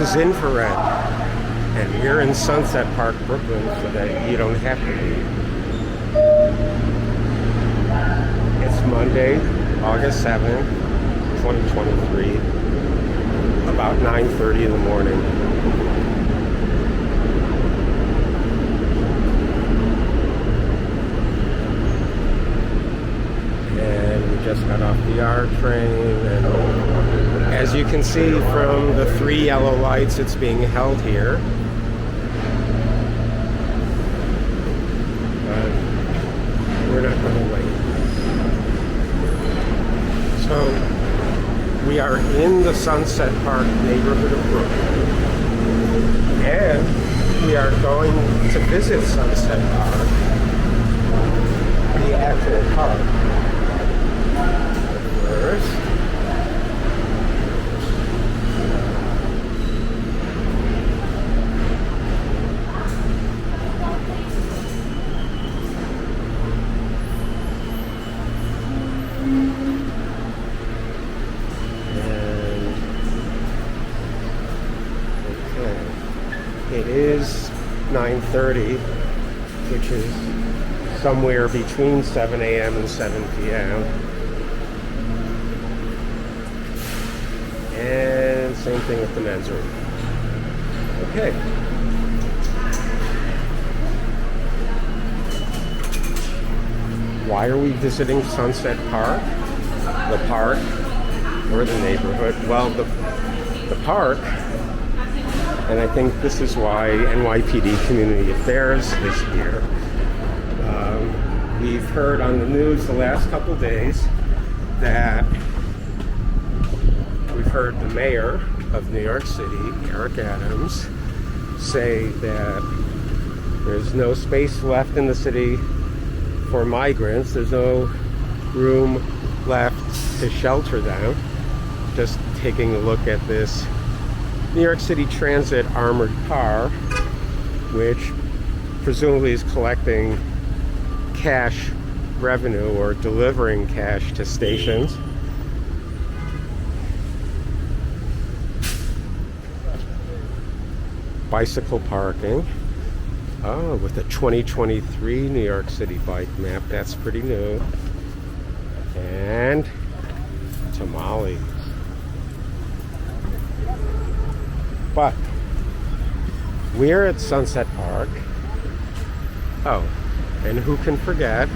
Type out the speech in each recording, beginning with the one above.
is infrared. And we're in Sunset Park, Brooklyn, so that you don't have to be. It's Monday, August 7th, 2023, about 9:30 in the morning. And we just got off the R train, and as you can see from the 3 yellow lights, it's being held here. We're not going to wait. So we are in the Sunset Park neighborhood of Brooklyn, and we are going to visit Sunset Park, the actual park. First, it is 9:30, which is somewhere between 7 a.m. and 7 p.m. And same thing with the men's room. Okay. Why are we visiting Sunset Park? The park or the neighborhood? Well, the park. And I think this is why NYPD Community Affairs is here. We've heard on the news the last couple days that we've heard the mayor of New York City, Eric Adams, say that there's no space left in the city for migrants. There's no room left to shelter them. Just taking a look at this New York City Transit armored car, which presumably is collecting cash revenue or delivering cash to stations. Bicycle parking. Oh, with a 2023 New York City bike map. That's pretty new. And tamales. But we're at Sunset Park. Oh, and who can forget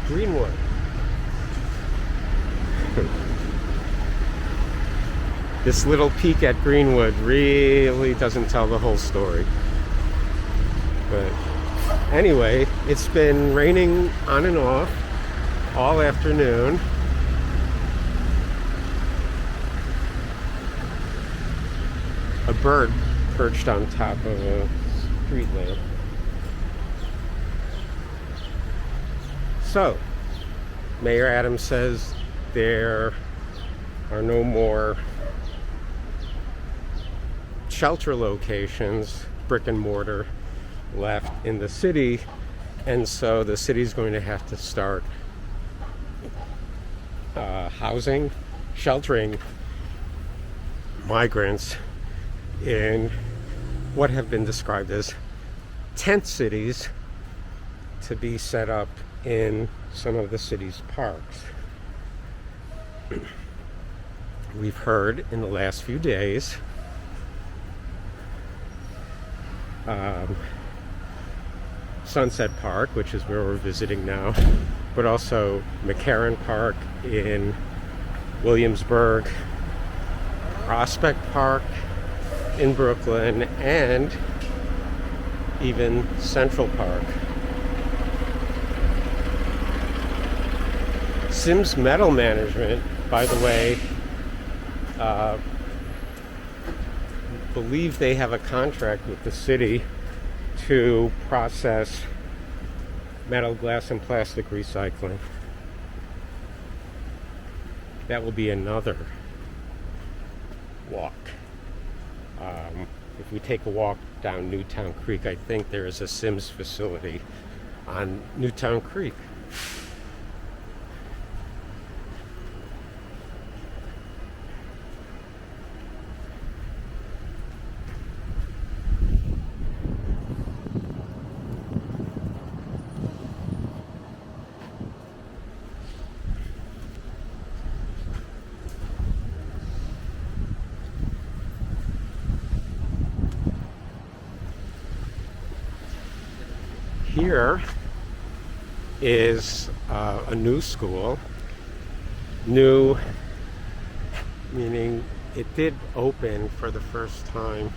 Greenwood? This little peek at Greenwood really doesn't tell the whole story. But anyway, it's been raining on and off all afternoon. A bird perched on top of a street lamp. So, Mayor Adams says there are no more shelter locations, brick and mortar, left in the city, and so the city's going to have to start sheltering migrants in what have been described as tent cities to be set up in some of the city's parks. We've heard in the last few days Sunset Park, which is where we're visiting now, but also McCarran Park in Williamsburg, Prospect Park in Brooklyn, and even Central Park. Sims Metal Management, by the way, believe they have a contract with the city to process metal, glass, and plastic recycling. That will be another walk. If we take a walk down Newtown Creek, I think there is a Sims facility on Newtown Creek. here is a new school. New meaning it did open for the first time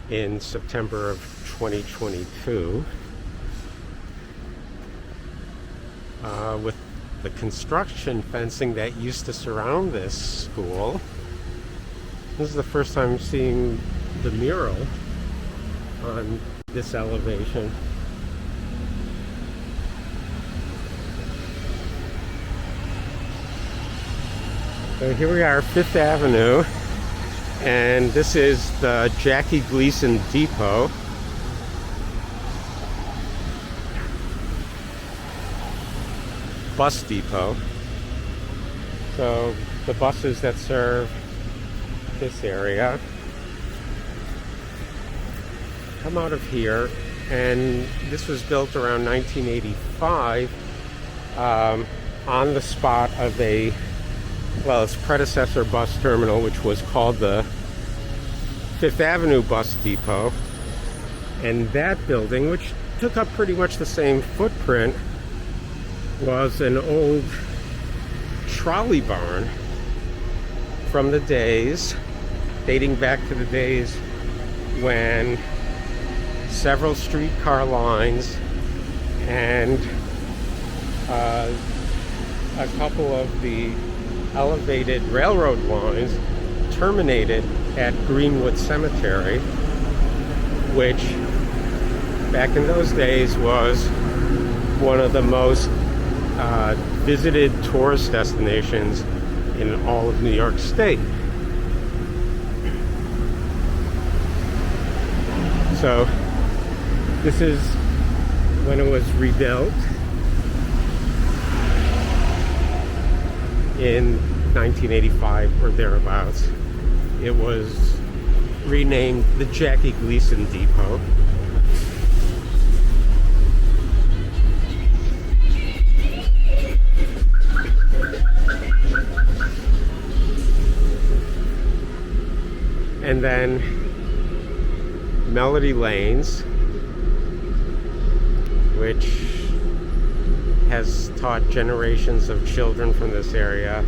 in September of 2022 with the construction fencing that used to surround this school. This is the first time I'm seeing the mural on this elevation. So here we are, Fifth Avenue, and this is the Jackie Gleason Depot. Bus depot. So the buses that serve this area come out of here, and this was built around 1985 on the spot of its predecessor bus terminal, which was called the Fifth Avenue Bus Depot. And that building, which took up pretty much the same footprint, was an old trolley barn from the days, dating back to the days when several streetcar lines and a couple of the elevated railroad lines terminated at Greenwood Cemetery, which back in those days was one of the most visited tourist destinations in all of New York State. So this is when it was rebuilt in 1985 or thereabouts. It was renamed the Jackie Gleason Depot. And then Melody Lanes, which has taught generations of children from this area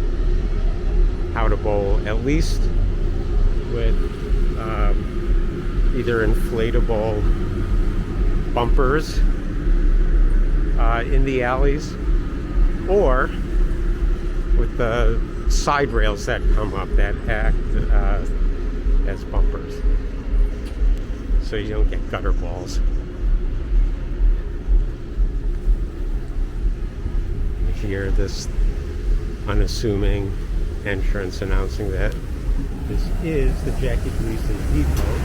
how to bowl, at least with either inflatable bumpers in the alleys, or with the side rails that come up that act as bumpers, so you don't get gutter balls. You hear this unassuming entrance announcing that this is the Jackie Gleason Depot.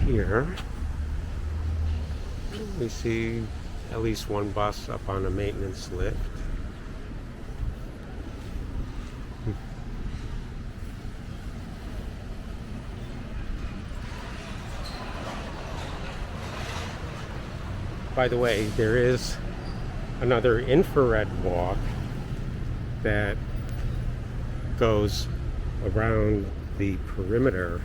Here we see at least one bus up on a maintenance lift. By the way, there is another infrared walk that goes around the perimeter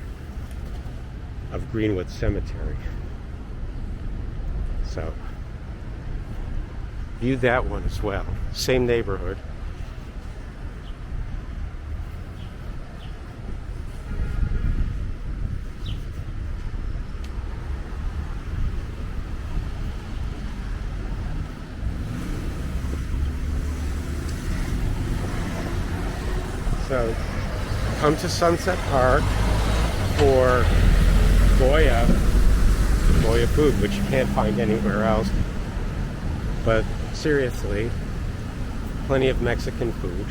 of Greenwood Cemetery. So view that one as well. Same neighborhood. So come to Sunset Park for Goya food, which you can't find anywhere else. But seriously, plenty of Mexican food.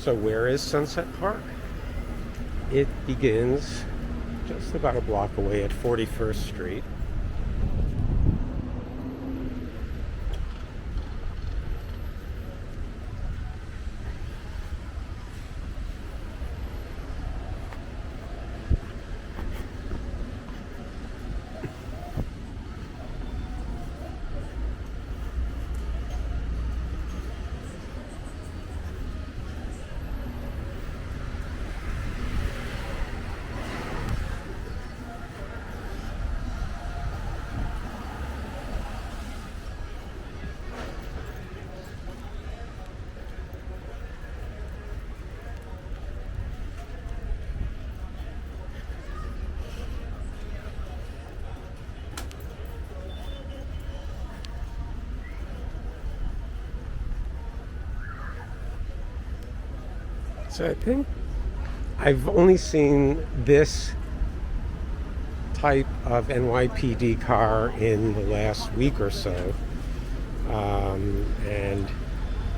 So where is Sunset Park? It begins just about a block away at 41st Street. So I think I've only seen this type of NYPD car in the last week or so. And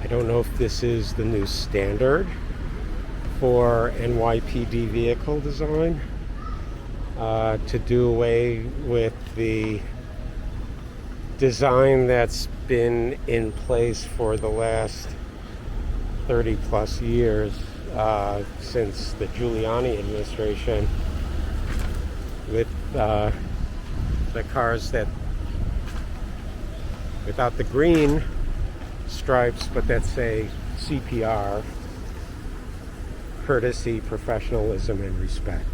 I don't know if this is the new standard for NYPD vehicle design, to do away with the design that's been in place for the last 30 plus years, since the Giuliani administration, with the cars that without the green stripes but that say CPR, courtesy, professionalism, and respect.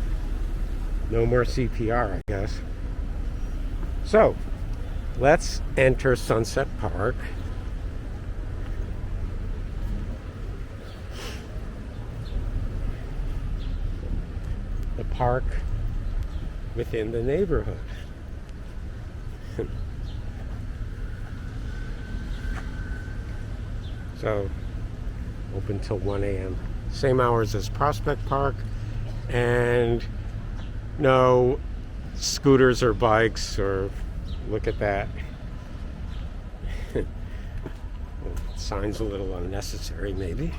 No more CPR, I guess. So let's enter Sunset Park. The park within the neighborhood. So, open till 1 a.m. Same hours as Prospect Park, and no scooters or bikes, or look at that. Sign's a little unnecessary, maybe.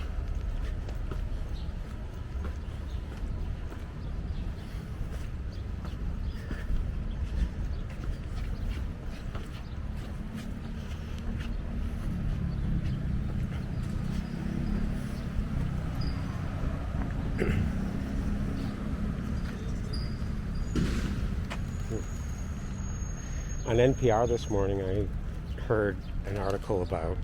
On NPR this morning, I heard an article about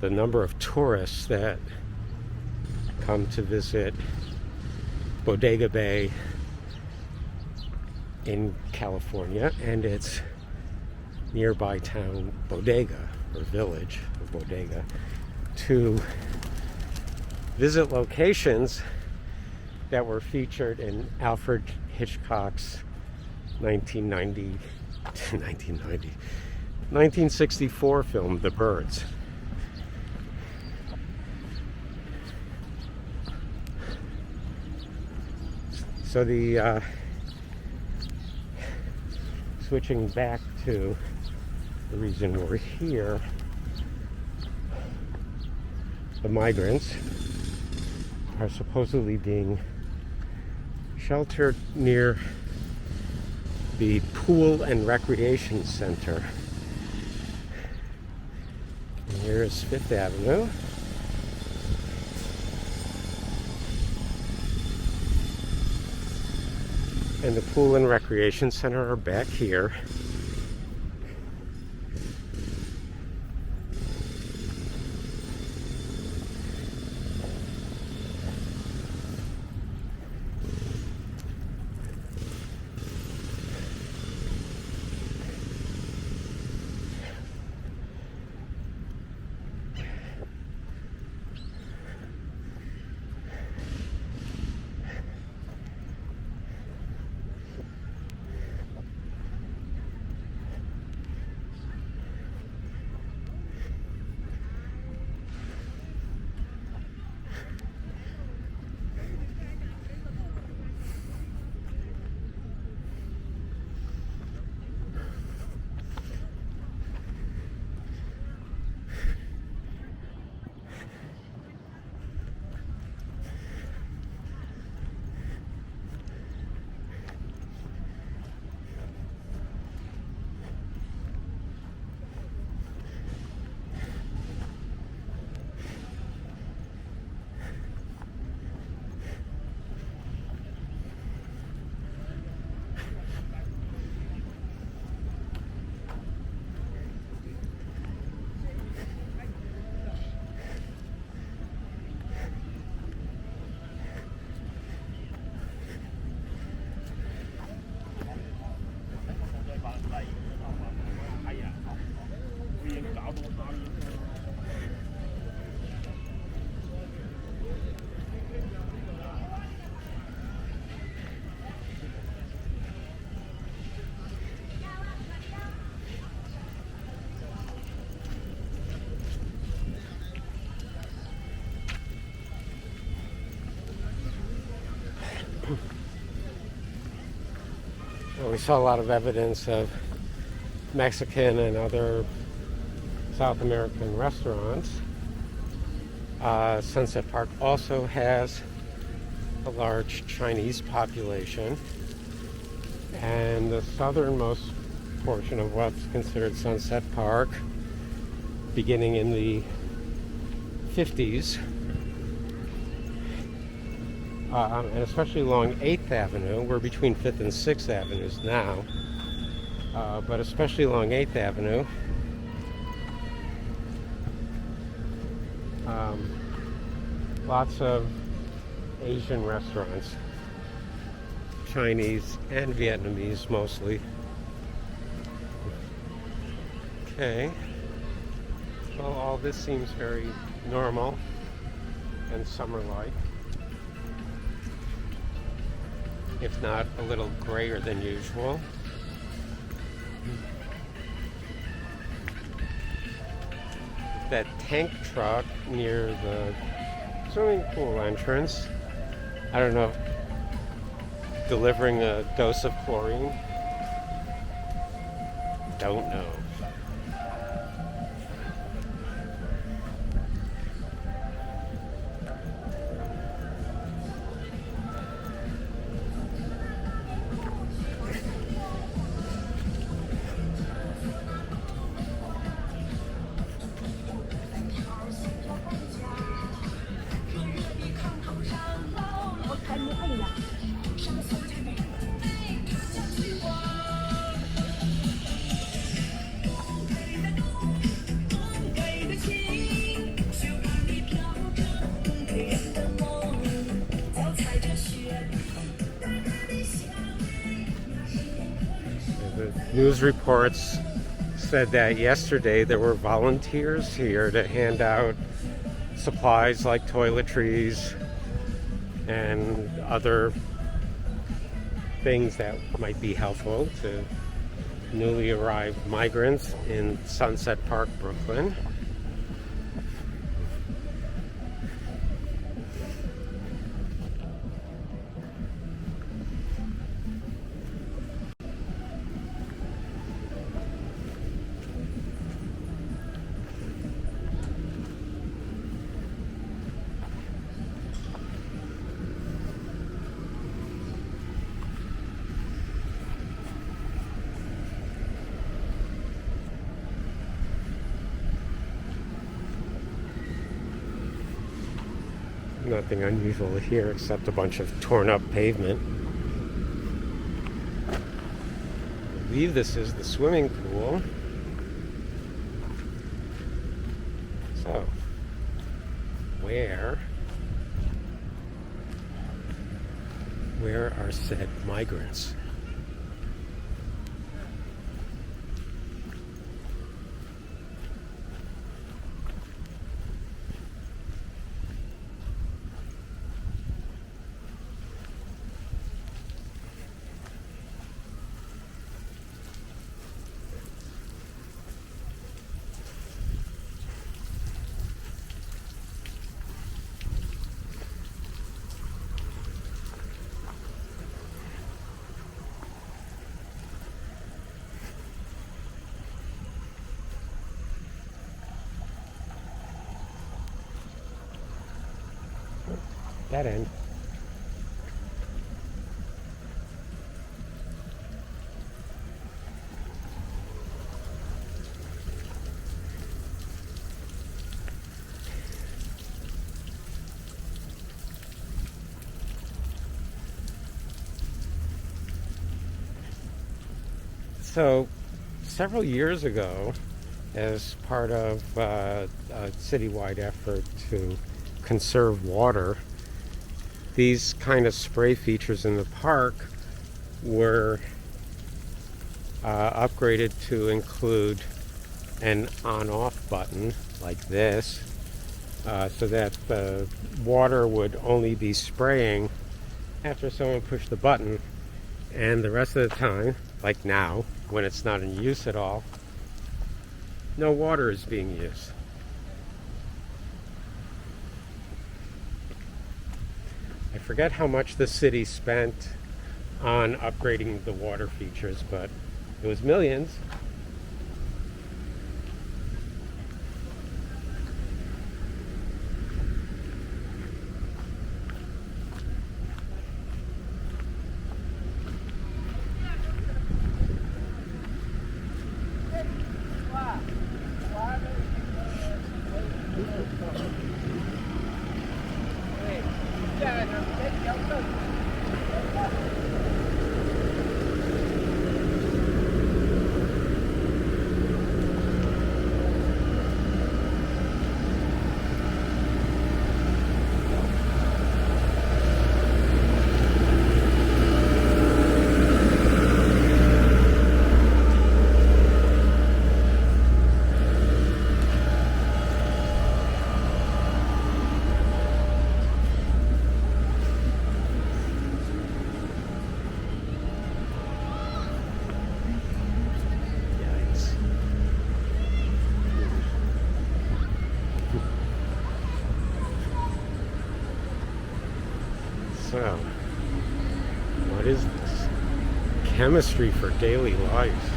the number of tourists that come to visit Bodega Bay in California and its nearby town Bodega, or village of Bodega, to visit locations that were featured in Alfred Hitchcock's 1964 film, The Birds. So the switching back to the reason we're here, the migrants are supposedly being sheltered near the Pool and Recreation Center. And here's Fifth Avenue. And the Pool and Recreation Center are back here. Well, we saw a lot of evidence of Mexican and other South American restaurants. Sunset Park also has a large Chinese population, and the southernmost portion of what's considered Sunset Park, beginning in the 50s, and especially along 8th Avenue. We're between 5th and 6th Avenues now, but especially along 8th Avenue, lots of Asian restaurants, Chinese and Vietnamese mostly. Okay, well, all this seems very normal and summer-like, if not a little grayer than usual. That tank truck near the swimming pool entrance, I don't know, delivering a dose of chlorine? Don't know. News reports said that yesterday there were volunteers here to hand out supplies like toiletries and other things that might be helpful to newly arrived migrants in Sunset Park, Brooklyn. Nothing unusual here except a bunch of torn up pavement. I believe this is the swimming pool. So, where are said migrants? That end. So, several years ago, as part of a citywide effort to conserve water, these kind of spray features in the park were upgraded to include an on-off button like this, so that the water would only be spraying after someone pushed the button, and the rest of the time, like now, when it's not in use at all, no water is being used. I forget how much the city spent on upgrading the water features, but it was millions. So, what is this? Chemistry for daily life.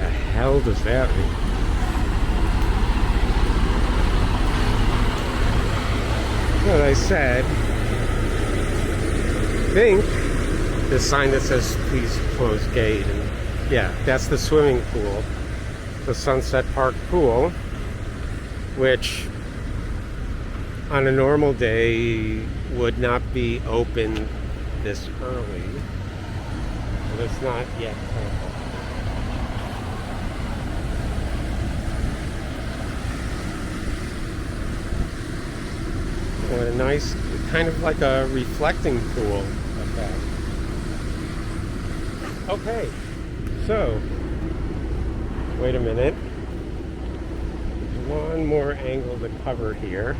The hell does that mean? As I said, I think the sign that says please close gate, and yeah, that's the swimming pool, the Sunset Park pool, which on a normal day would not be open this early, but it's not yet open. What a nice, kind of like a reflecting pool effect. Okay, so wait a minute. One more angle to cover here.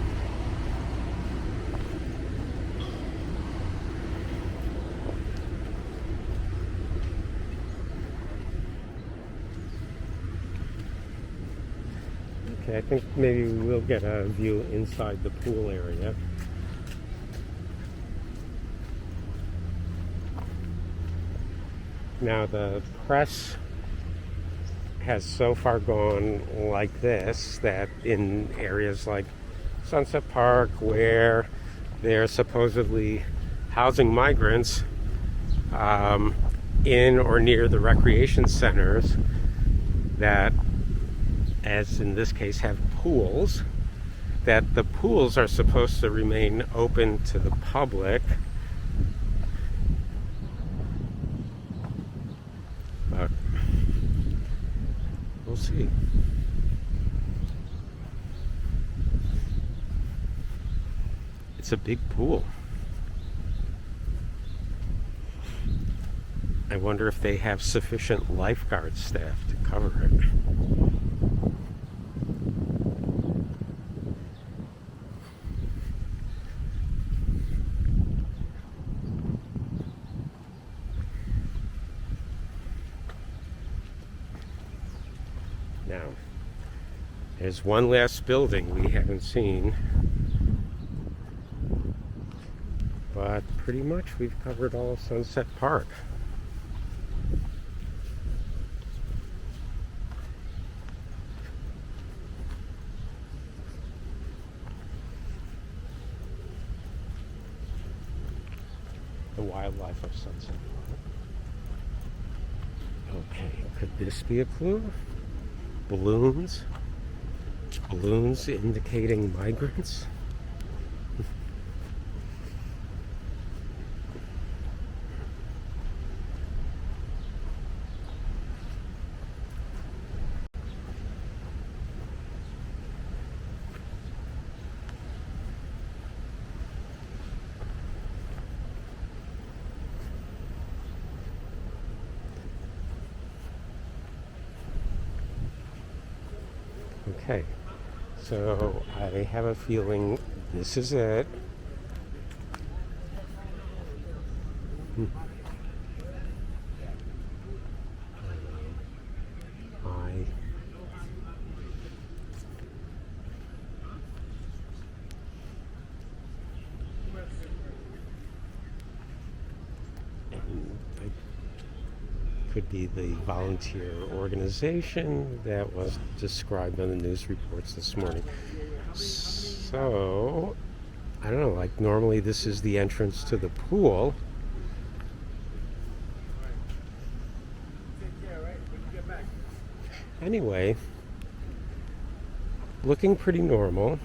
Okay, I think maybe we'll get a view inside the pool area. Now the press has so far gone like this, that in areas like Sunset Park, where they're supposedly housing migrants in or near the recreation centers that, as in this case, have pools, that the pools are supposed to remain open to the public. But we'll see. It's a big pool. I wonder if they have sufficient lifeguard staff to cover it. Now, there's one last building we haven't seen, but pretty much we've covered all of Sunset Park. The wildlife of Sunset Park. Okay, could this be a clue? Balloons? Balloons indicating migrants? Okay, so I have a feeling this is it. And could be the volunteer organization that was described on the news reports this morning. So, I don't know, like normally this is the entrance to the pool. Anyway, looking pretty normal.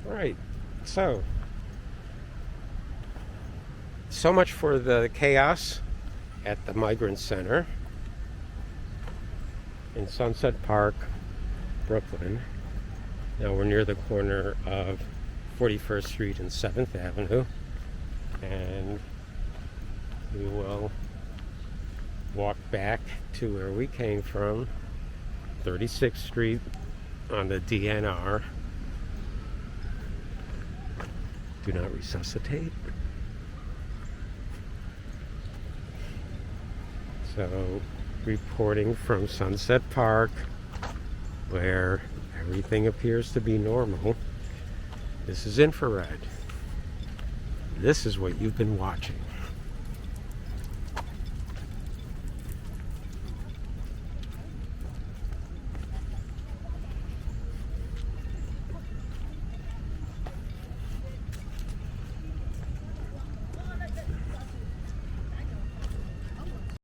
Right, so much for the chaos at the Migrant Center in Sunset Park, Brooklyn. Now we're near the corner of 41st Street and 7th Avenue, and we will walk back to where we came from, 36th Street on the DNR. Do not resuscitate. So, reporting from Sunset Park, where everything appears to be normal. This is infrared. This is what you've been watching.